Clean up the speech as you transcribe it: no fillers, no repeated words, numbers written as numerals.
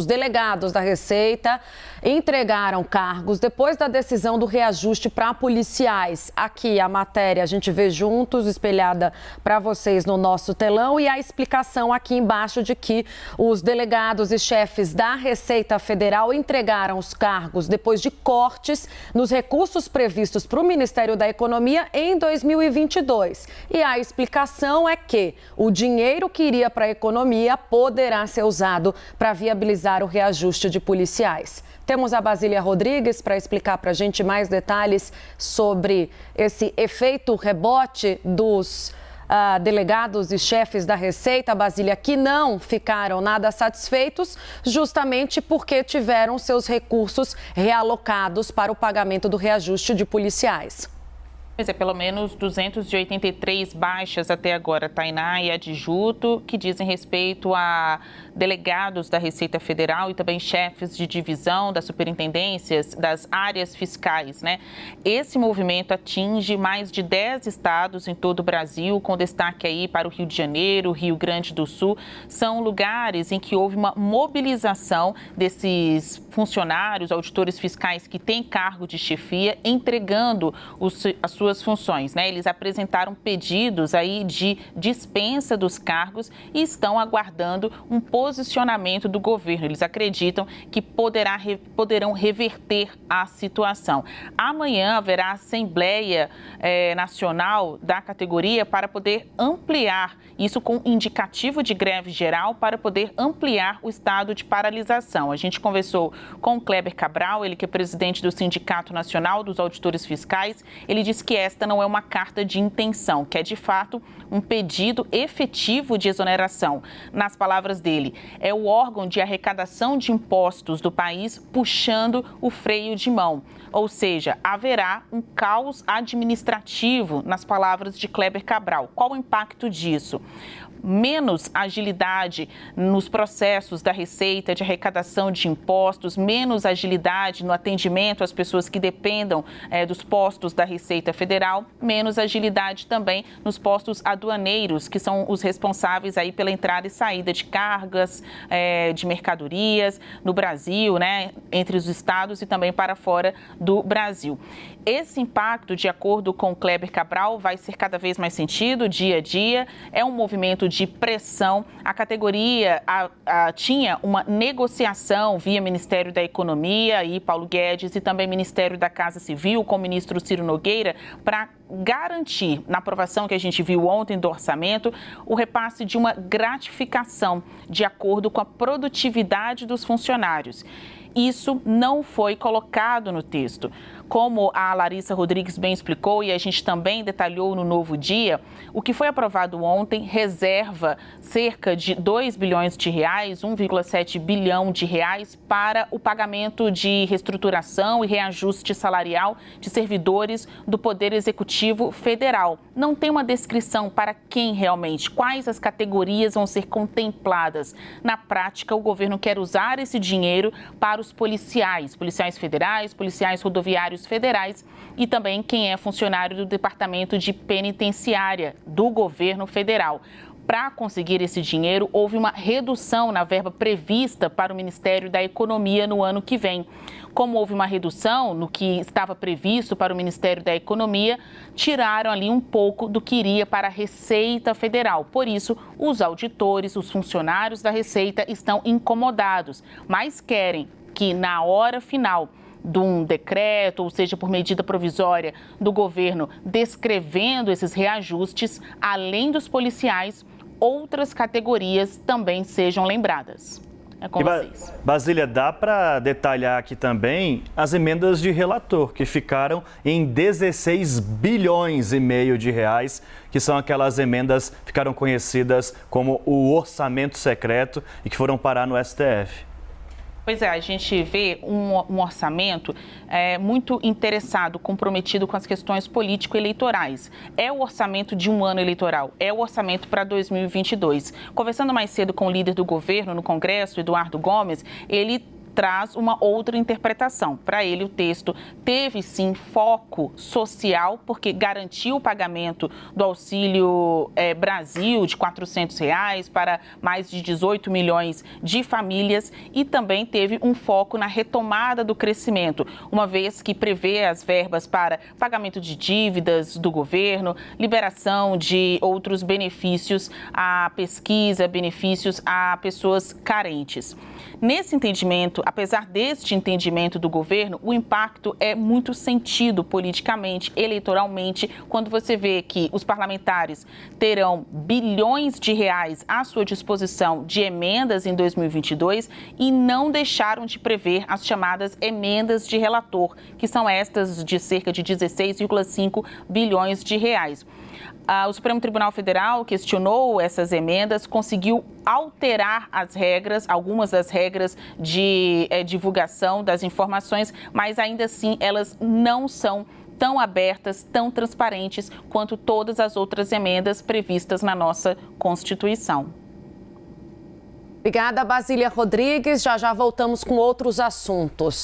Os delegados da Receita entregaram cargos depois da decisão do reajuste para policiais. Aqui a matéria a gente vê juntos, espelhada para vocês no nosso telão, e a explicação aqui embaixo de que os delegados e chefes da Receita Federal entregaram os cargos depois de cortes nos recursos previstos para o Ministério da Economia em 2022. E a explicação é que o dinheiro que iria para a economia poderá ser usado para viabilizar o reajuste de policiais. Temos a Basília Rodrigues para explicar para a gente mais detalhes sobre esse efeito rebote dos delegados e chefes da Receita, Basília, que não ficaram nada satisfeitos, justamente porque tiveram seus recursos realocados para o pagamento do reajuste de policiais. Pois é, pelo menos 283 baixas até agora, Tainá e Adjuto, que dizem respeito a delegados da Receita Federal e também chefes de divisão das superintendências das áreas fiscais, né? Esse movimento atinge mais de 10 estados em todo o Brasil, com destaque aí para o Rio de Janeiro, Rio Grande do Sul. São lugares em que houve uma mobilização desses funcionários, auditores fiscais que têm cargo de chefia, entregando as suas funções, né? Eles apresentaram pedidos aí de dispensa dos cargos e estão aguardando um posicionamento do governo. Eles acreditam que poderão reverter a situação. Amanhã haverá Assembleia Nacional da categoria para poder ampliar isso, com indicativo de greve geral, para poder ampliar o estado de paralisação. A gente conversou com o Kleber Cabral, ele que é presidente do Sindicato Nacional dos Auditores Fiscais. Ele disse que esta não é uma carta de intenção, que é de fato um pedido efetivo de exoneração. Nas palavras dele, é o órgão de arrecadação de impostos do país puxando o freio de mão. Ou seja, haverá um caos administrativo, nas palavras de Kleber Cabral. Qual o impacto disso? Menos agilidade nos processos da Receita de arrecadação de impostos, menos agilidade no atendimento às pessoas que dependam dos postos da Receita Federal, menos agilidade também nos postos aduaneiros, que são os responsáveis aí pela entrada e saída de cargas, de mercadorias no Brasil, né, entre os estados e também para fora do Brasil. Esse impacto, de acordo com Kleber Cabral, vai ser cada vez mais sentido dia a dia. É um movimento de pressão. A categoria tinha uma negociação via Ministério da Economia e Paulo Guedes e também Ministério da Casa Civil com o ministro Ciro Nogueira para garantir, na aprovação que a gente viu ontem do orçamento, o repasse de uma gratificação de acordo com a produtividade dos funcionários. Isso não foi colocado no texto. Como a Larissa Rodrigues bem explicou e a gente também detalhou no Novo Dia, o que foi aprovado ontem reserva cerca de 2 bilhões de reais, 1,7 bilhão de reais para o pagamento de reestruturação e reajuste salarial de servidores do Poder Executivo Federal. Não tem uma descrição para quem realmente, quais as categorias vão ser contempladas. Na prática, o governo quer usar esse dinheiro para os policiais federais, policiais rodoviários federais e também quem é funcionário do Departamento de Penitenciária do governo federal. Para conseguir esse dinheiro, houve uma redução na verba prevista para o Ministério da Economia no ano que vem. Como houve uma redução no que estava previsto para o Ministério da Economia, tiraram ali um pouco do que iria para a Receita Federal. Por isso, os auditores, os funcionários da Receita estão incomodados, mas querem que na hora final de um decreto, ou seja, por medida provisória do governo, descrevendo esses reajustes, além dos policiais, outras categorias também sejam lembradas. É com vocês. Basília, dá para detalhar aqui também as emendas de relator, que ficaram em 16 bilhões e meio de reais, que são aquelas emendas que ficaram conhecidas como o orçamento secreto e que foram parar no STF. Pois é, a gente vê um orçamento muito interessado, comprometido com as questões político-eleitorais. É o orçamento de um ano eleitoral, é o orçamento para 2022. Conversando mais cedo com o líder do governo no Congresso, Eduardo Gomes, ele traz uma outra interpretação. Para ele, o texto teve sim foco social, porque garantiu o pagamento do Auxílio Brasil de R$ 400 para mais de 18 milhões de famílias e também teve um foco na retomada do crescimento, uma vez que prevê as verbas para pagamento de dívidas do governo, liberação de outros benefícios à pesquisa, benefícios a pessoas carentes. Nesse entendimento, apesar deste entendimento do governo, o impacto é muito sentido politicamente, eleitoralmente, quando você vê que os parlamentares terão bilhões de reais à sua disposição de emendas em 2022 e não deixaram de prever as chamadas emendas de relator, que são estas de cerca de 16,5 bilhões de reais. O Supremo Tribunal Federal questionou essas emendas, conseguiu alterar as regras, algumas das regras de divulgação das informações, mas ainda assim elas não são tão abertas, tão transparentes quanto todas as outras emendas previstas na nossa Constituição. Obrigada, Basília Rodrigues. Já voltamos com outros assuntos.